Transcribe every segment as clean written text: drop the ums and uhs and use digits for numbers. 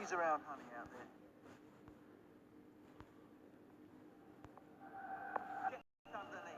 Squeeze around, honey, out there. Get underneath.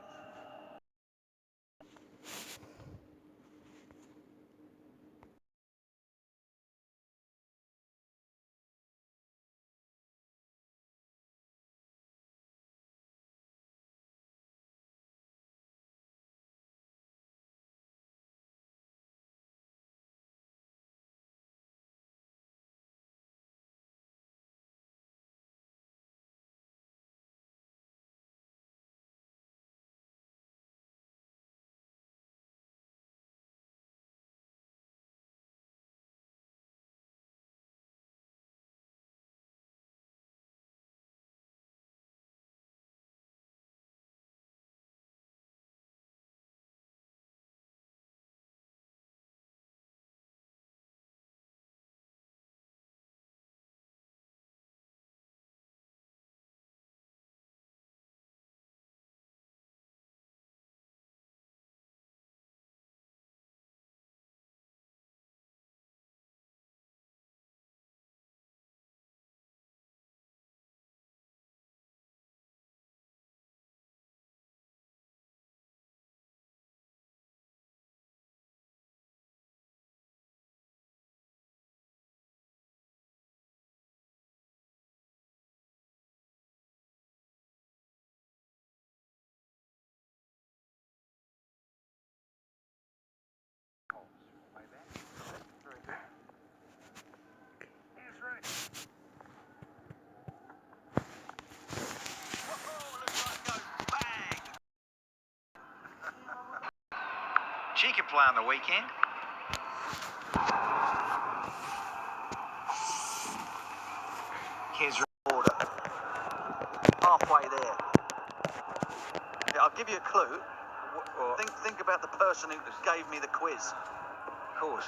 She can play on the weekend. Here's order. Halfway there. Yeah, I'll give you a clue. Think about the person who gave me the quiz. Of course.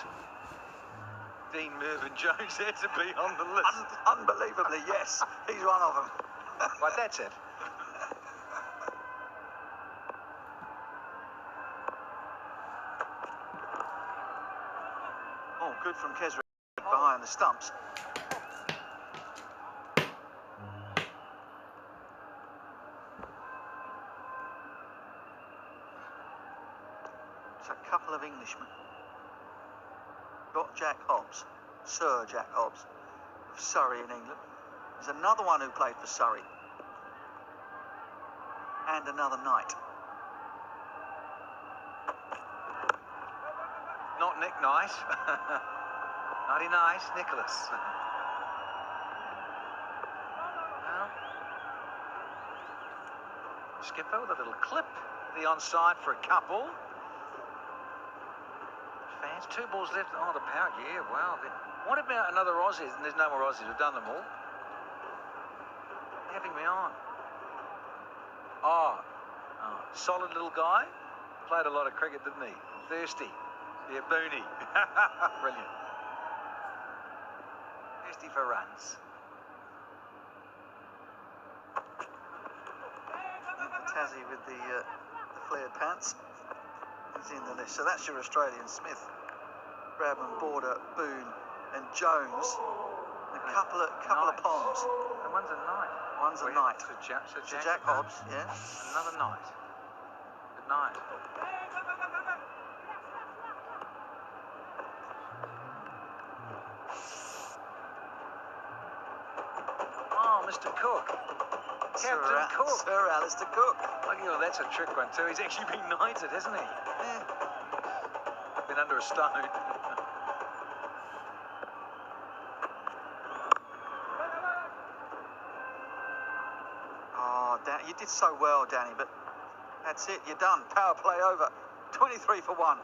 Dean Mervyn Jones had to be on the list. Unbelievably, yes. He's one of them. Right, that's it. Oh, good from Keswick behind the stumps. It's a couple of Englishmen. Got Jack Hobbs, Sir Jack Hobbs, of Surrey in England. There's another one who played for Surrey. And another Knight. Not Nick Nice. Naughty Nice, Nicholas. Well, skipper with a little clip. The onside for a couple. Fans, 2 balls left. Oh, the power. Yeah, wow. What about another Aussie? And there's no more Aussies. We've done them all. Having me on. Oh, solid little guy. Played a lot of cricket, didn't he? Thirsty. Yeah, Booney. Brilliant. Thirsty for runs. The Tassie with the flared pants is in the list. So that's your Australian Smith, Bradman, Border, Boone and Jones. And a couple of Poms. And one's a Knight. One's a Knight. So Jack Hobbs, yeah. Another Knight. Good night. Oh, Mr. Cook. Captain Cook. Sir Alistair Cook. Oh, that's a trick one too. He's actually been knighted, hasn't he? Yeah. Been under a stone. Oh, Dan, you did so well, Danny, but that's it. You're done. Power play over. 23 for 1.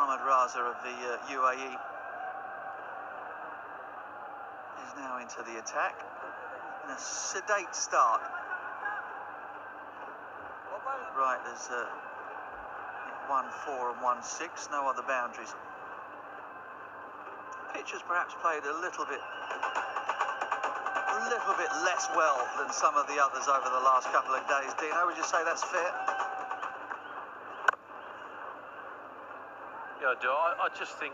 Ahmed Raza of the UAE is now into the attack in a sedate start. Right, there's 1-4 and 1-6, no other boundaries. Pitch has perhaps played a little bit less well than some of the others over the last couple of days. Dino, would you say that's fair? Yeah, I do. I just think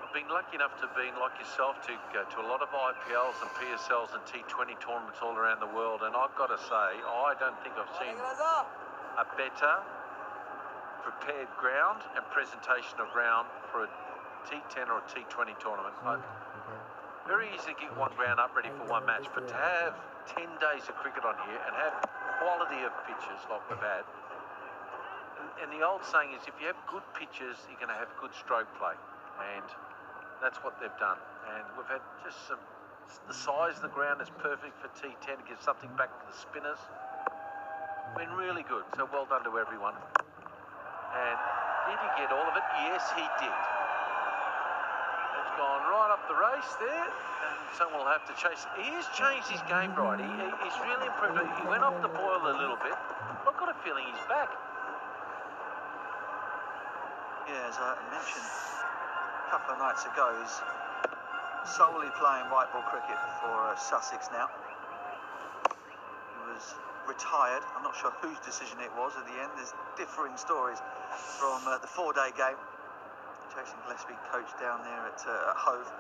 I've been lucky enough to be, like yourself, to go to a lot of IPLs and PSLs and T20 tournaments all around the world, and I've got to say, I don't think I've seen a better prepared ground and presentation of ground for a T10 or a T20 tournament. Very easy to get one ground up ready for one match, but to have 10 days of cricket on here and have quality of pitches like we've had, and the old saying is, if you have good pitches, you're going to have good stroke play, and that's what they've done. And we've had just the size of the ground is perfect for T10 to give something back to the spinners. Been really good, so well done to everyone. And did he get all of it? Yes, he did. It's gone right up the race there, and someone will have to chase. He has changed his game, right? He's really improved. He went off the boil a little bit. I've got a feeling he's back. Yeah, as I mentioned a couple of nights ago, he's solely playing white ball cricket for Sussex now. He was retired. I'm not sure whose decision it was at the end. There's differing stories from the 4-day game. Jason Gillespie coached down there at Hove.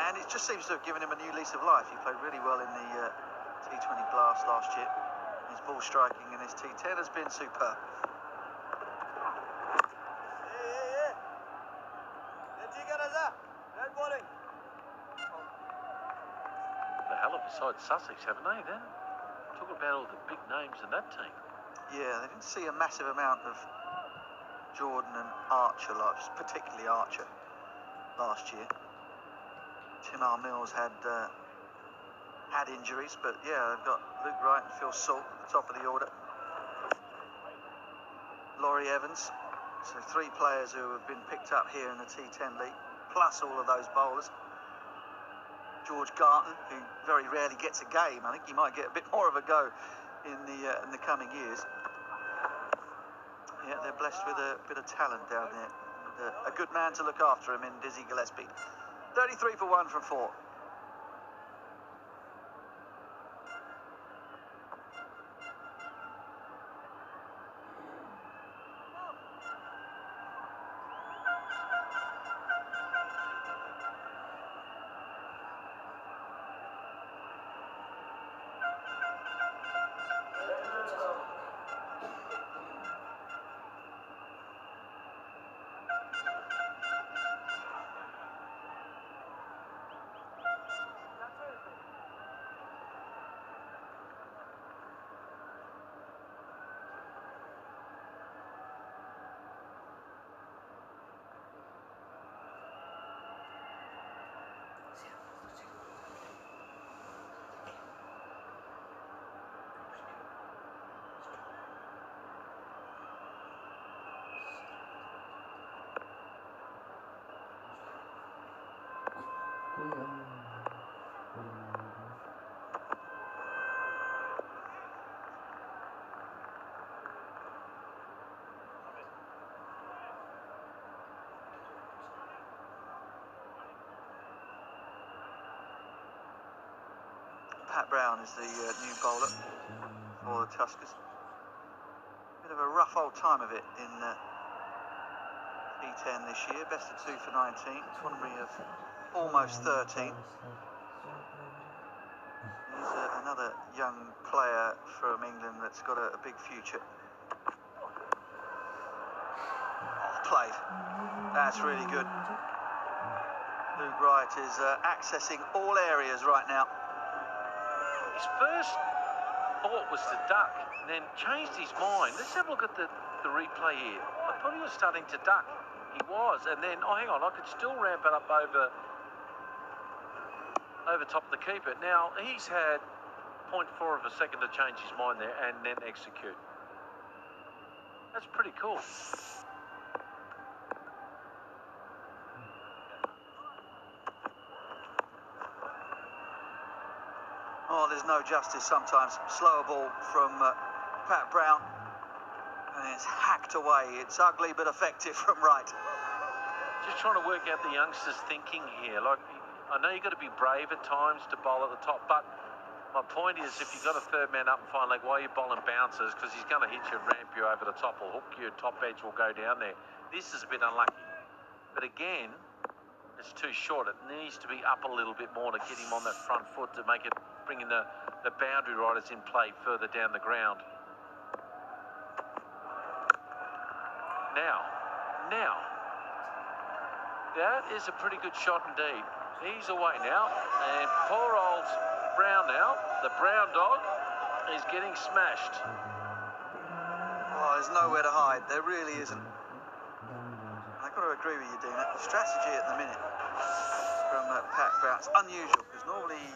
And it just seems to have given him a new lease of life. He played really well in the T20 Blast last year. His ball striking in his T10 has been superb. A hell of a side Sussex, haven't they, then? Talk about all the big names in that team. Yeah, they didn't see a massive amount of Jordan and Archer, particularly Archer, last year. Timar Mills had injuries, but yeah, they've got Luke Wright and Phil Salt at the top of the order. Laurie Evans, so 3 players who have been picked up here in the T10 League, plus all of those bowlers. George Garton, who very rarely gets a game. I think he might get a bit more of a go in the coming years. Yeah, they're blessed with a bit of talent down there. And, a good man to look after him in Dizzy Gillespie. 33 for 1 from 4. Pat Brown is the new bowler for the Tuskers. Bit of a rough old time of it in T10 this year. Best of 2 for 19. Economy of almost 13. Here's another young player from England that's got a big future. Oh, played. That's really good. Luke Wright is accessing all areas right now. His first thought was to duck, and then changed his mind. Let's have a look at the replay here. I thought he was starting to duck. He was, and then, oh, hang on, I could still ramp it up over over top of the keeper. Now, he's had 0.4 of a second to change his mind there and then execute. That's pretty cool. Oh, there's no justice sometimes. Slower ball from Pat Brown. And it's hacked away. It's ugly but effective from right. Just trying to work out the youngsters' thinking here. Like, I know you've got to be brave at times to bowl at the top, but my point is, if you've got a third man up and fine leg, why are you bowling bouncers? Because he's going to hit you, ramp you over the top, or hook you, top edge will go down there. This is a bit unlucky. But again, it's too short. It needs to be up a little bit more to get him on that front foot to make it, bringing the boundary riders in play further down the ground. Now, that is a pretty good shot indeed. He's away now, and poor old Brown now, the brown dog, is getting smashed. Oh, there's nowhere to hide. There really isn't. I've got to agree with you, Dean. The strategy at the minute from Pat Brown, it's unusual, because normally he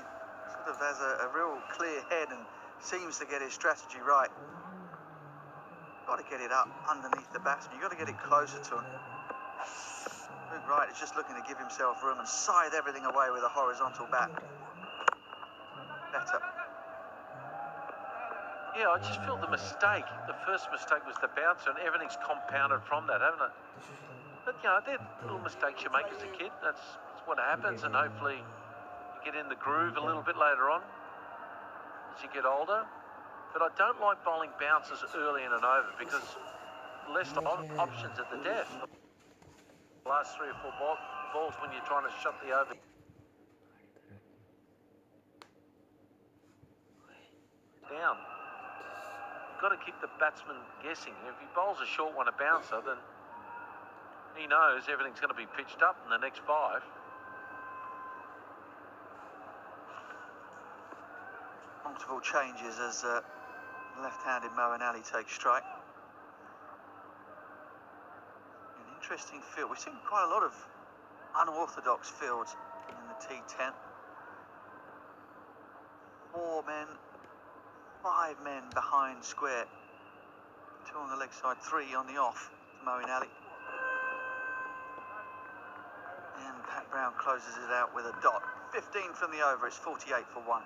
sort of has a real clear head and seems to get his strategy right. Got to get it up underneath the batsman. You've got to get it closer to him. Luke Wright is just looking to give himself room and scythe everything away with a horizontal bat. Better. Yeah, I just feel the mistake. The first mistake was the bouncer, and everything's compounded from that, haven't it? But, you know, they're little mistakes you make as a kid. That's what happens, and hopefully you get in the groove a little bit later on as you get older. But I don't like bowling bouncers early in and over, because less options at the death. The last 3 or 4 balls when you're trying to shut the over down. You've got to keep the batsman guessing. If he bowls a short one, a bouncer, then he knows everything's going to be pitched up in the next 5. Multiple changes as left-handed Moeen Ali takes strike. An interesting field. We've seen quite a lot of unorthodox fields in the T10. 4 men, 5 men behind square. 2 on the leg side, 3 on the off to Moeen Ali. And Pat Brown closes it out with a dot. 15 from the over, it's 48 for 1.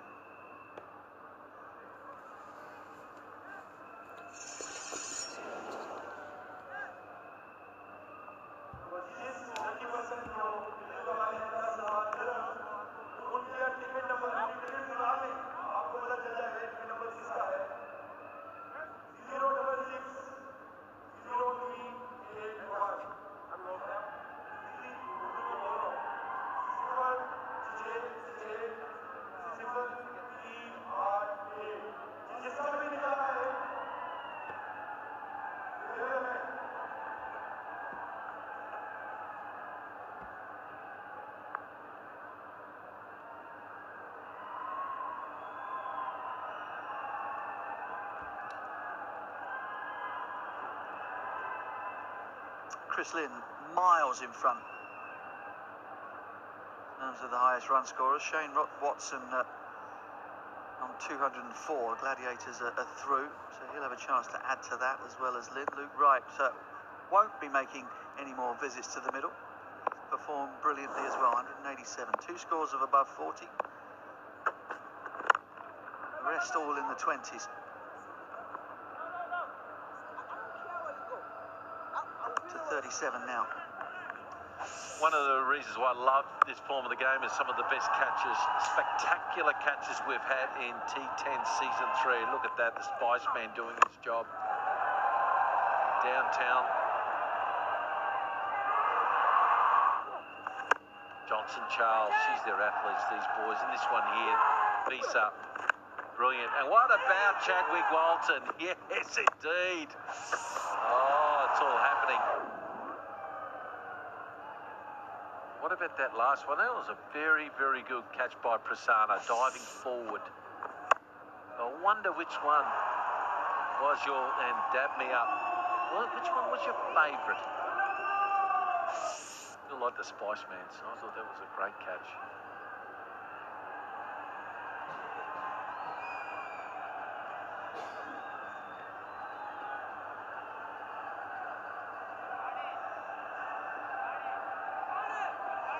Chris Lynn miles in front in terms of the highest run scorers. Shane Watson on 204. Gladiators are through, so he'll have a chance to add to that as well as Lynn. Luke Wright won't be making any more visits to the middle. He's performed brilliantly as well, 187. 2 scores of above 40. The rest all in the 20s. To 37 now. One of the reasons why I love this form of the game is some of the best catches, spectacular catches we've had in T10 Season 3. Look at that, the Spice Man doing his job. Downtown. Johnson Charles, she's their athletes, these boys. And this one here, Visa, brilliant. And what about Chadwick Walton? Yes, indeed. Oh, it's all happening. What about that last one? That was a very, very good catch by Prasanna, diving forward. I wonder which one was your, and dab me up. Well, which one was your favourite? I feel like the Spice Man, so I thought that was a great catch.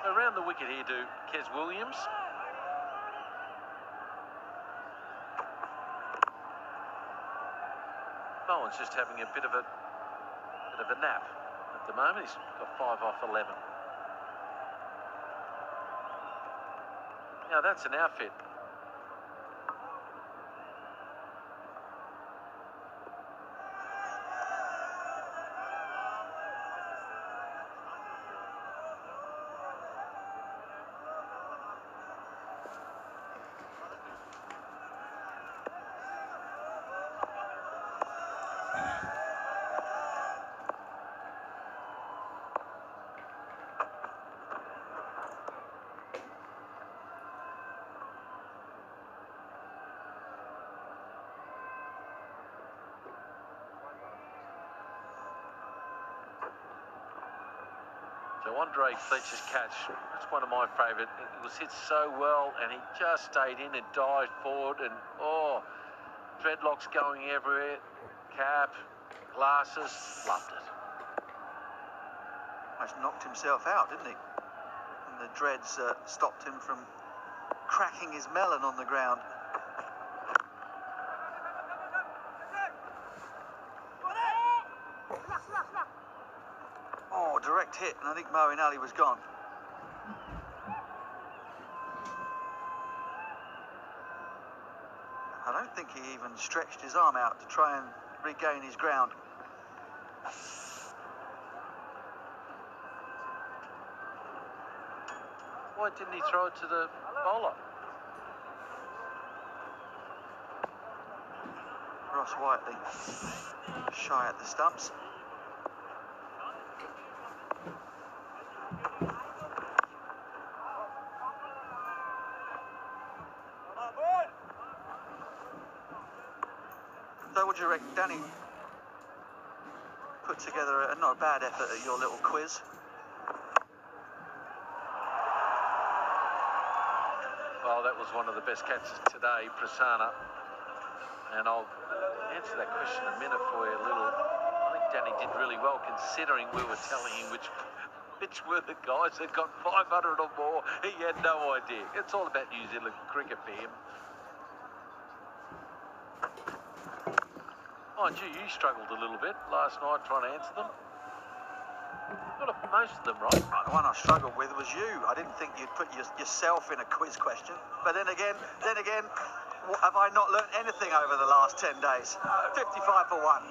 Around the wicket here to Kes Williams. Bowen's just having a bit of a nap at the moment. He's got 5 off 11. Now that's an outfit. So Andre Fletcher's catch, that's one of my favourite. It was hit so well and he just stayed in and dived forward and, oh, dreadlocks going everywhere, cap, glasses, loved it. Almost knocked himself out, didn't he? And the dreads stopped him from cracking his melon on the ground. Oh, direct hit, and I think Moeen Ali was gone. I don't think he even stretched his arm out to try and regain his ground. Why didn't he throw it to the bowler? Ross Whiteley shy at the stumps. So what do you reckon, Danny? Put together not a bad effort at your little quiz. Well, that was one of the best catches today, Prasanna. And I'll answer that question in a minute for you a little. I think Danny did really well considering we were telling him which were the guys that got 500 or more. He had no idea. It's all about New Zealand cricket for him. Mind you, you struggled a little bit last night trying to answer them. Got most of them right. The one I struggled with was you. I didn't think you'd put yourself in a quiz question. But then again, have I not learnt anything over the last 10 days? 55 for 1.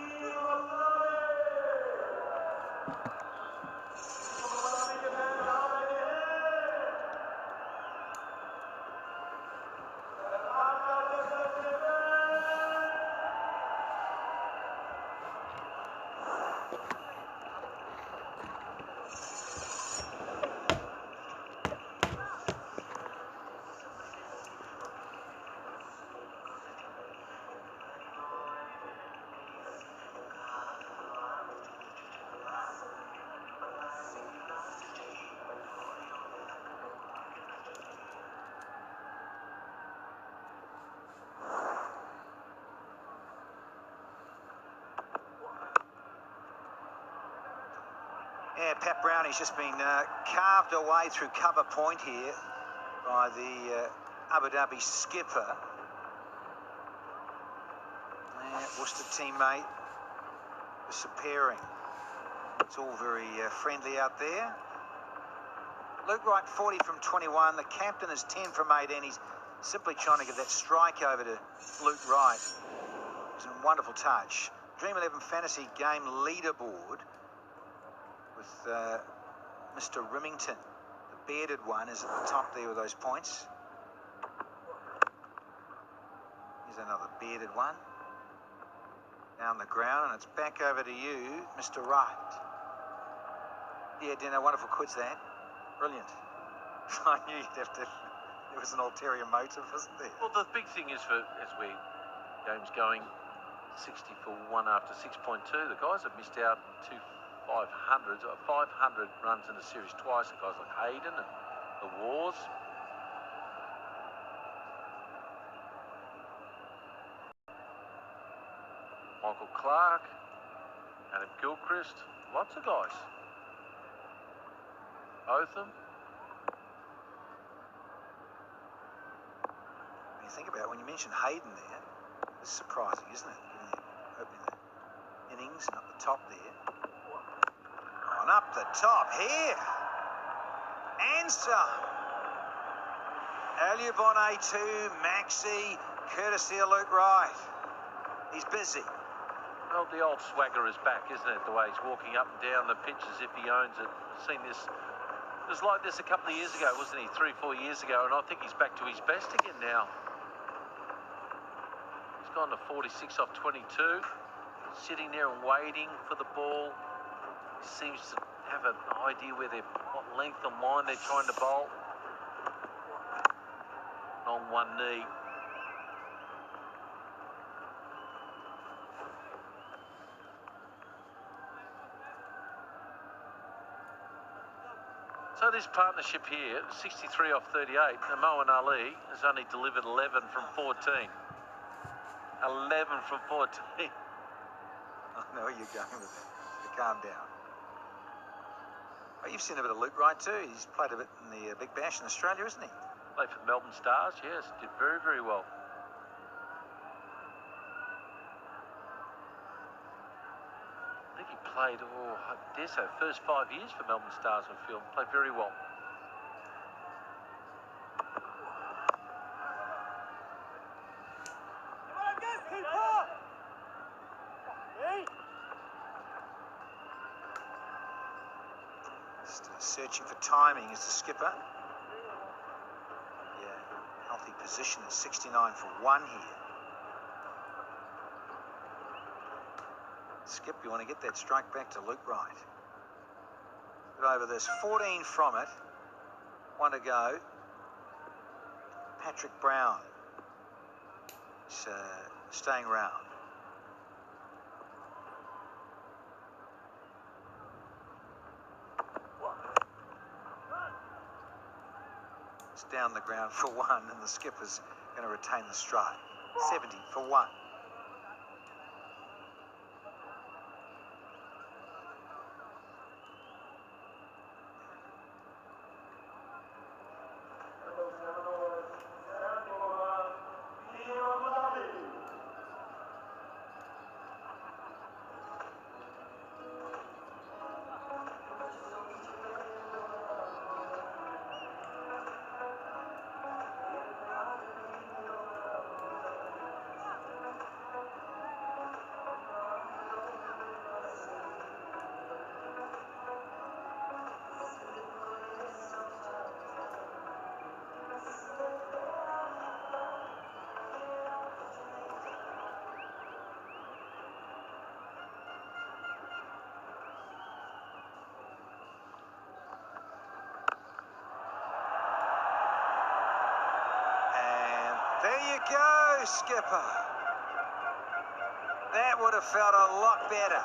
Yeah, Pat Brownie's just been carved away through cover point here by the Abu Dhabi skipper. Yeah, Worcester teammate disappearing. It's all very friendly out there. Luke Wright 40 from 21. The captain is 10 from 18. He's simply trying to get that strike over to Luke Wright. It's a wonderful touch. Dream 11 Fantasy Game leaderboard with Mr. Rimington. The bearded one is at the top there with those points. Here's another bearded one. Down the ground, and it's back over to you, Mr. Wright. Yeah, Dino, wonderful quiz there. Brilliant. I knew you'd have to. There was an ulterior motive, wasn't there? Well, the big thing is as we game's going 60 for 1 after 6.2, the guys have missed out 500 runs in the series twice. The guys like Hayden and the Wars. Michael Clark, Adam Gilchrist, lots of guys. Both of them. think about it, when you mention Hayden there, it's surprising, isn't it? Opening the innings and up the top there. Oh, and up the top here. Answer. Alley on A2, Maxi, courtesy of Luke Wright. He's busy. Well, the old swagger is back, isn't it? The way he's walking up and down the pitch as if he owns it. I've seen this. It was like this a couple of years ago, wasn't he? 3-4 years ago, and I think he's back to his best again now. He's gone to 46 off 22. Sitting there and waiting for the ball. He seems to have an idea where what length and line they're trying to bowl. On one knee. So this partnership here, 63 off 38, and Moeen Ali has only delivered 11 from 14. 11 from 14. I know where you're going with it. So calm down. Oh, you've seen a bit of Luke Wright too. He's played a bit in the Big Bash in Australia, isn't he? Played for the Melbourne Stars, yes. Did very, very well. I think he played, I dare say, first 5 years for Melbourne Stars on field. Played very well. Just searching for timing as the skipper. Yeah, healthy position at 69 for 1 here. Skip, you want to get that strike back to Luke Wright. But over this, 14 from it. 1 to go. Patrick Brown is staying round. It's down the ground for 1, and the skipper's going to retain the strike. 70 for 1. There you go, skipper. That would have felt a lot better.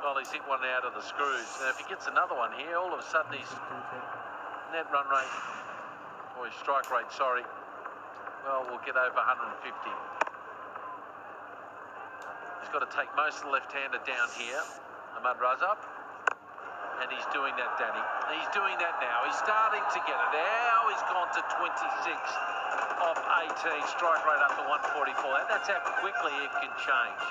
Well, he's hit one out of the screws. Now, if he gets another one here, all of a sudden his net run rate, or his strike rate, sorry, well, we'll get over 150. He's got to take most of the left-hander down here, Ahmad Razab. And he's doing that, Danny. He's doing that now. He's starting to get it. Now he's gone to 26 off 18. Strike rate up to 144. That's how quickly it can change.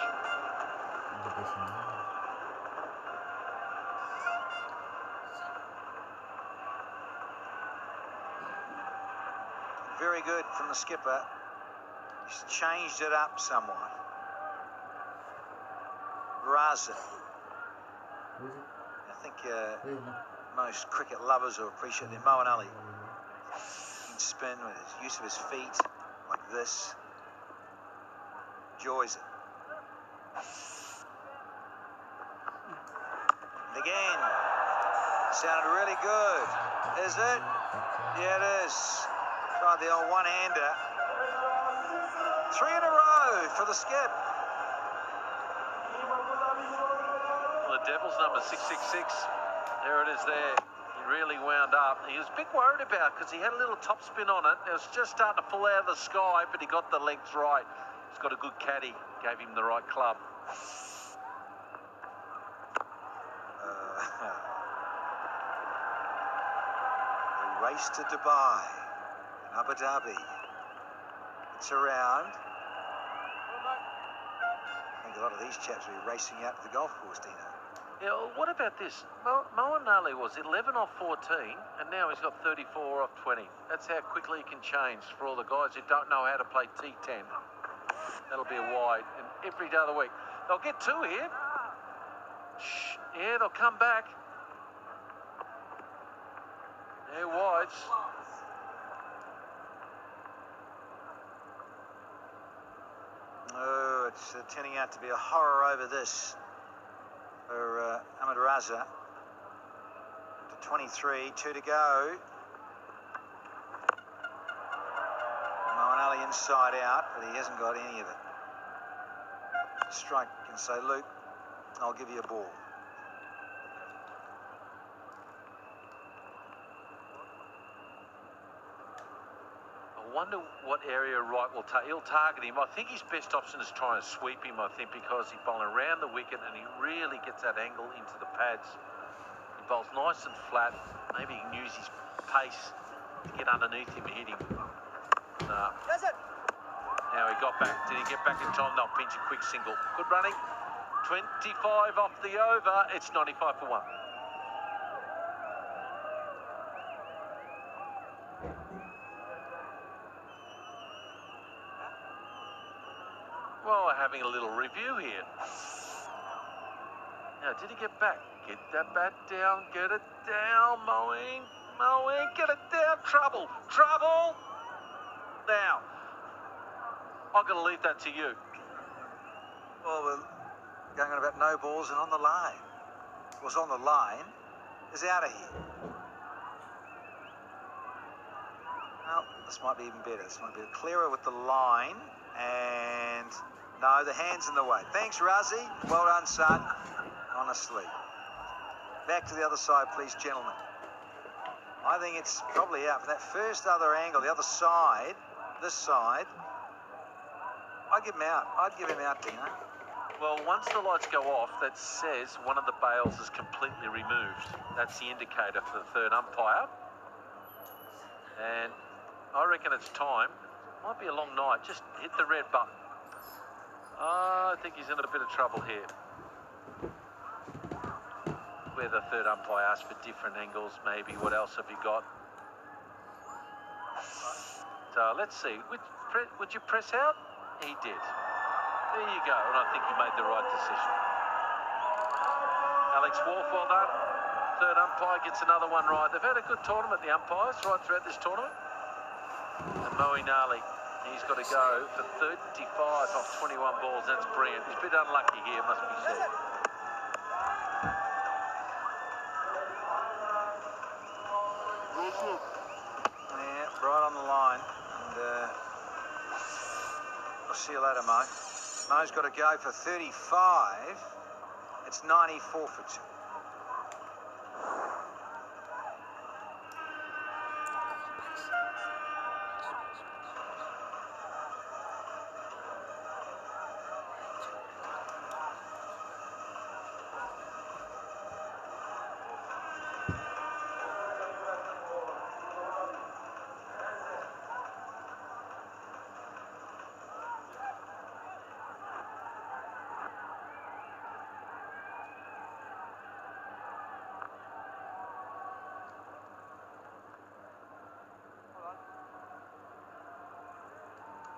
Very good from the skipper. He's changed it up somewhat. Raza. I think most cricket lovers will appreciate their Moeen Ali. He can spin with his use of his feet like this. Enjoys it. And again, sounded really good. Is it? Yeah, it is. Tried the old one-hander. 3 in a row for the skip. The Devils number 666. There it is there. He really wound up. He was a bit worried about because he had a little top spin on it. It was just starting to pull out of the sky, but he got the legs right. He's got a good caddy. Gave him the right club. race to Dubai and Abu Dhabi. It's around. I think a lot of these chaps will be racing out to the golf course, Dino. Yeah, well, what about this? Moeen Ali was 11 off 14, and now he's got 34 off 20. That's how quickly he can change for all the guys who don't know how to play T10. That'll be a wide, and every day of the week. They'll get two here. Shh, yeah, they'll come back. They're wides. Oh, it's turning out to be a horror over this for Ahmed Raza. To 23, 2 to go. Moeen Ali inside out, but he hasn't got any of it. Strike and say, Luke, I'll give you a ball. I wonder what area right will take. He'll target him. I think his best option is trying to sweep him, I think, because he's bowling around the wicket and he really gets that angle into the pads. He bowls nice and flat. Maybe he can use his pace to get underneath him and hit him. Nah. Now he got back. Did he get back in time? No, pinch a quick single. Good running. 25 off the over. It's 95 for 1. Well, we're having a little review here. Now, did he get back? Get that bat down. Get it down, Moeen. Moeen, get it down. Trouble. Trouble. Now, I've got to leave that to you. Well, we're going on about no balls and on the line. What's on the line is out of here. Well, this might be even better. This might be clearer with the line. And no, the hand's in the way. Thanks, Razi. Well done, son. Honestly. Back to the other side, please, gentlemen. I think it's probably out. From that first other angle, the other side, this side, I'd give him out. I'd give him out, Dino. Well, once the lights go off, that says one of the bails is completely removed. That's the indicator for the third umpire. And I reckon it's time. Might be a long night. Just hit the red button. I think he's in a bit of trouble here. Where the third umpire asked for different angles, maybe. What else have you got? So let's see. Would you press out? He did. There you go. And I think he made the right decision. Alex Wolf, well done. Third umpire gets another one right. They've had a good tournament, the umpires, right throughout this tournament. And Moeen Ali, he's got to go for 35 off 21 balls. That's brilliant. He's a bit unlucky here, must be said. Yeah, right on the line. And I'll see you later, Mo. Mo's got to go for 35. It's 94 for 2.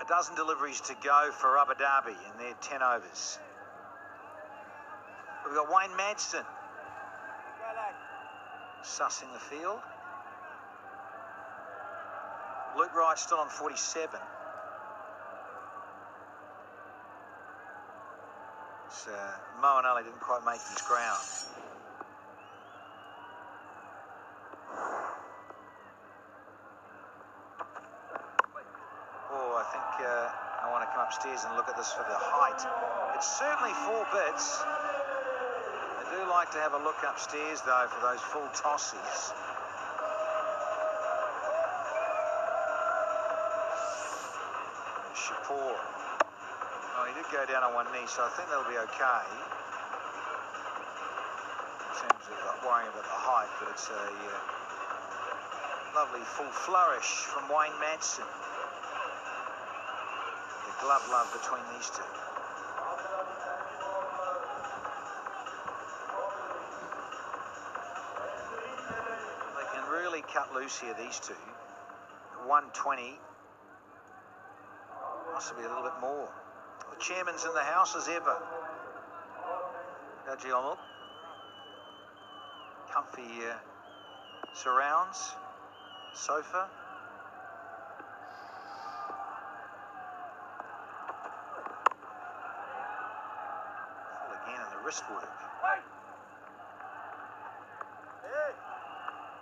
A dozen deliveries to go for Abu Dhabi in their 10 overs. We've got Wayne Madsen sussing the field. Luke Wright still on 47. So Moeen Ali didn't quite make his ground. I want to come upstairs and look at this for the height. It's certainly 4 bits. I do like to have a look upstairs, though, for those full tosses. Shapoor. Oh, he did go down on one knee, so I think they'll be okay. In terms of worrying about the height, but it's a Lovely full flourish from Wayne Madsen. The glove love between these two. They can really cut loose here, these two. 120. Possibly a little bit more. The chairman's in the house as ever. Gajiomel. Comfy surrounds. Sofa. Full again in the wrist work.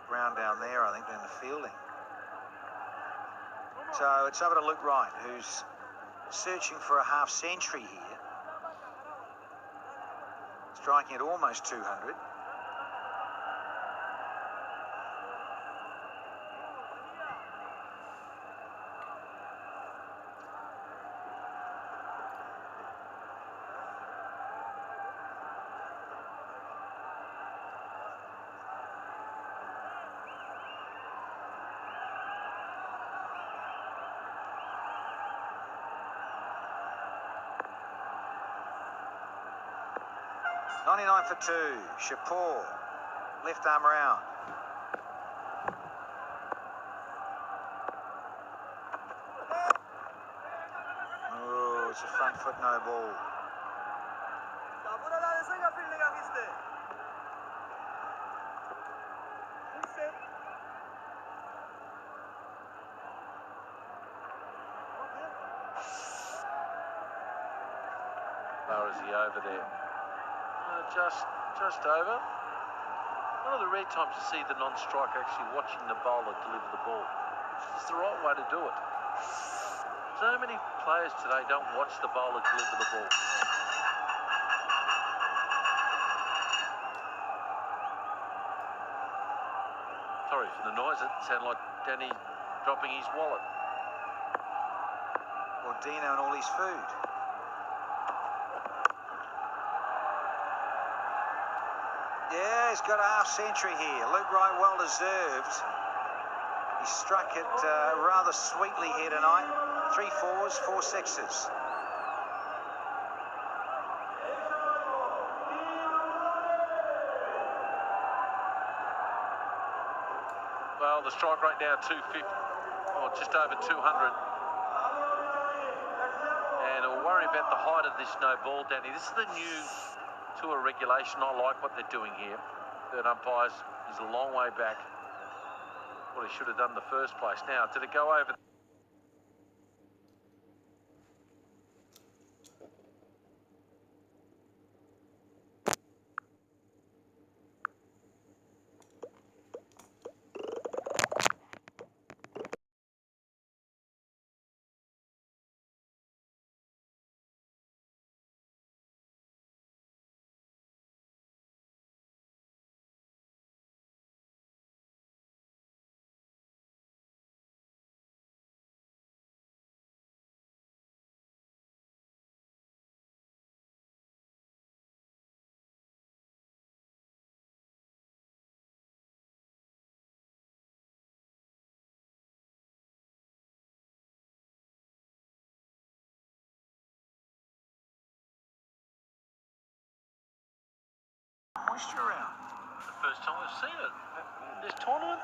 Brown down there, I think, in the fielding. So it's over to Luke Wright, who's searching for a half century here. Striking at almost 200. .99 for 2. Shapur, left arm round. Oh, it's a front foot no ball. Far is he over there? Just over. One of the rare times you see the non-striker actually watching the bowler deliver the ball. It's the right way to do it. So many players today don't watch the bowler deliver the ball. Sorry for the noise, it sounded like Danny dropping his wallet. Or Dino and all his food. Yeah, he's got a half century here. Luke Wright, well deserved. He struck it rather sweetly here tonight. 3 4s, 4 6s. Well, the strike rate now 250, or just over 200. And I'll worry about the height of this no ball, Danny. This is the new tour regulation. I like what they're doing here. Third umpires is a long way back. What he should have done in the first place. Now, did it go over? Moisture around. The first time we've seen it in this tournament.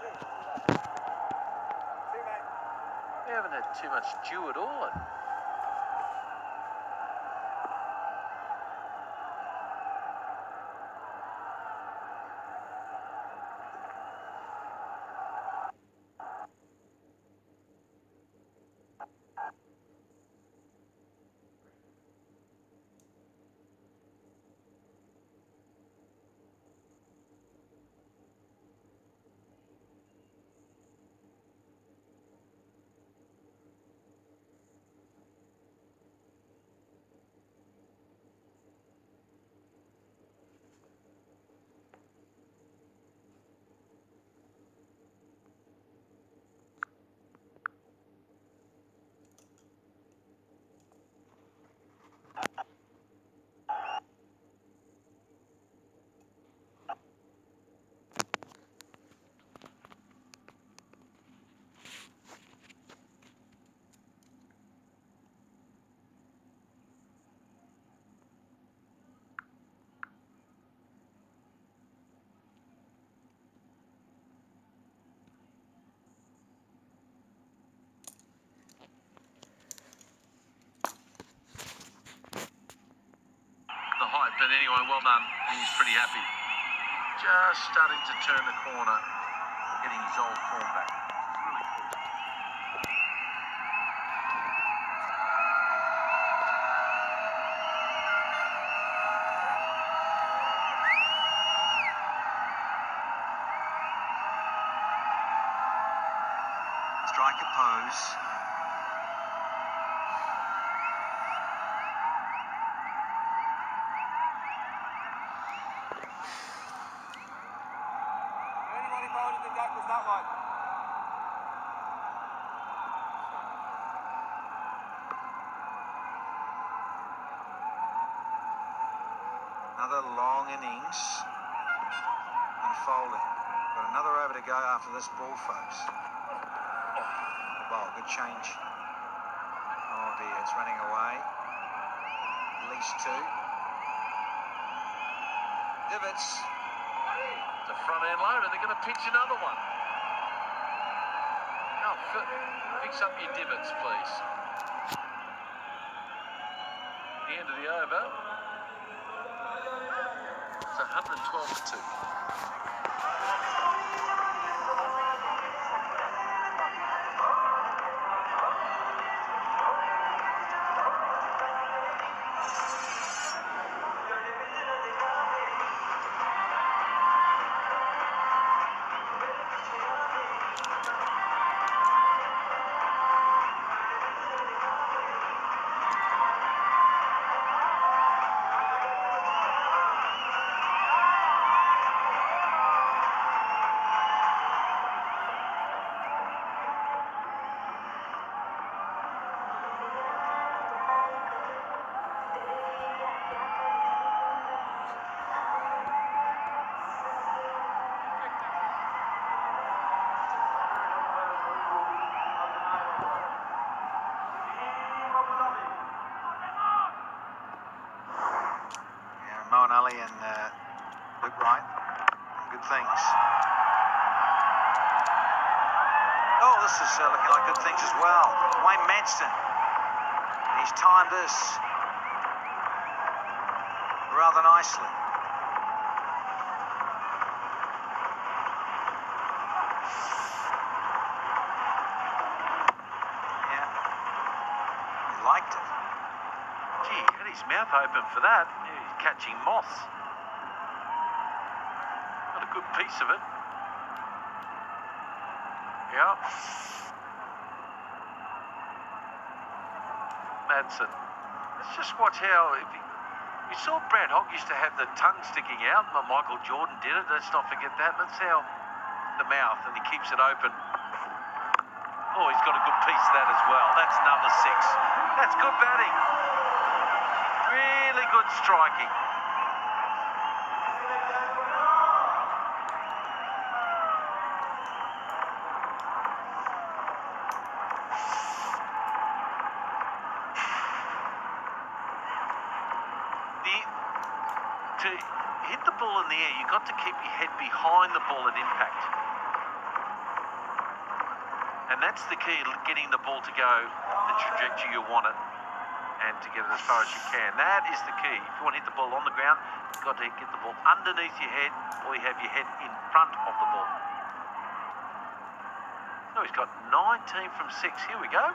We haven't had too much dew at all. Roy, well done. He's pretty happy. Just starting to turn the corner, getting his old form back. It's really cool. Striker pose. Anybody bowling the deck was that one. Another long innings unfolding. Got another over to go after this ball, folks. Ball, good change. Oh dear, it's running away. At least two. Divots. The front end loader, they're going to pitch another one. Oh, fix up your divots, please. The end of the over. It's 112 for 2. And Luke Wright, good things. Oh, this is looking like good things as well. Wayne Manston, he's timed this rather nicely. Yeah, he liked it. Gee, he had his mouth open for that. He's catching moths. Got a good piece of it. Yeah. Madsen. Let's just watch how... We saw Brad Hogg used to have the tongue sticking out. Michael Jordan did it. Let's not forget that. Let's see how the mouth, and he keeps it open. Oh, he's got a good piece of that as well. That's number 6. That's good batting. Really good striking. To hit the ball in the air, you've got to keep your head behind the ball at impact. And that's the key, getting the ball to go the trajectory you want it and to get it as far as you can. That is the key. If you want to hit the ball on the ground, you've got to get the ball underneath your head, or you have your head in front of the ball. So he's got 19 from 6. Here we go.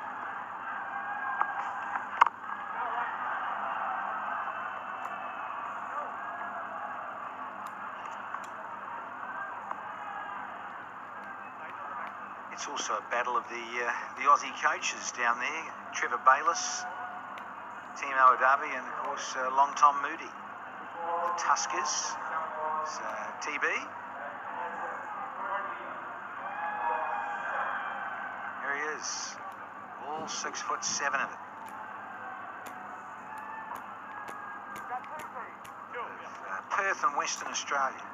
It's also a battle of the Aussie coaches down there. Trevor Bayliss, Team Abu Dhabi, and of course Long Tom Moody. The Tuskers. So TB. There he is. All 6'7" of it. Perth and Western Australia.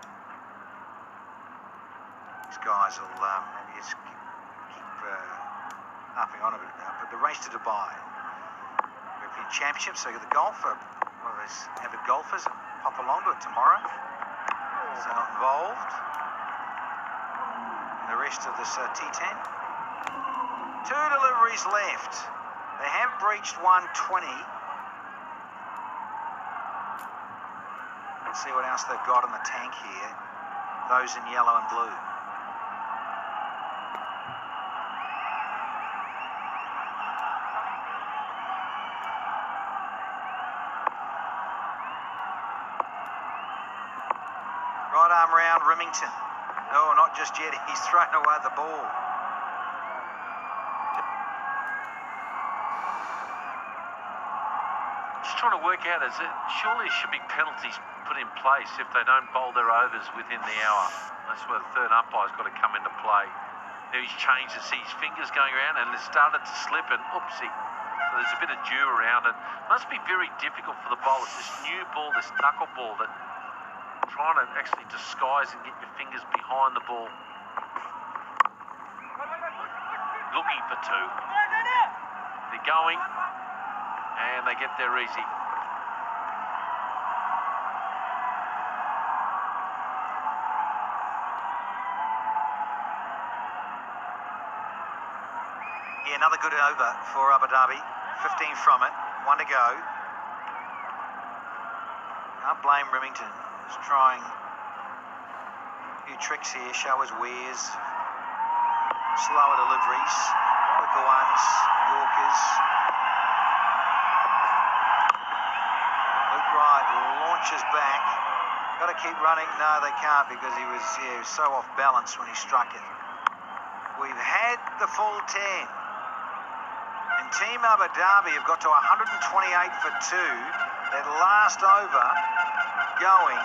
These guys will maybe just keep harping on a bit now. But the race to Dubai, European Championship, so you got the golf. One of those avid golfers pop along to it tomorrow. So not involved. And the rest of this T10. 2 deliveries left. They have breached 120. Let's see what else they've got in the tank here. Those in yellow and blue. Right arm round Remington. No, not just yet. He's thrown away the ball. Just trying to work out, surely there should be penalties put in place if they don't bowl their overs within the hour. That's where the third umpire's got to come into play. Now he's changed to see his fingers going around and it started to slip and oopsie. So there's a bit of dew around it. Must be very difficult for the bowlers. This new ball, this knuckleball, that trying to actually disguise and get your fingers behind the ball. Looking for two. They're going and they get there easy. Yeah, another good over for Abu Dhabi. 15 from it. 1 to go. Can't blame Remington. He's trying a few tricks here. Show his wares. Slower deliveries. Quicker ones. Yorkers. Luke Wright launches back. Got to keep running. No, they can't because he was so off balance when he struck it. We've had the full 10. And Team Abu Dhabi have got to 128 for 2. That last over going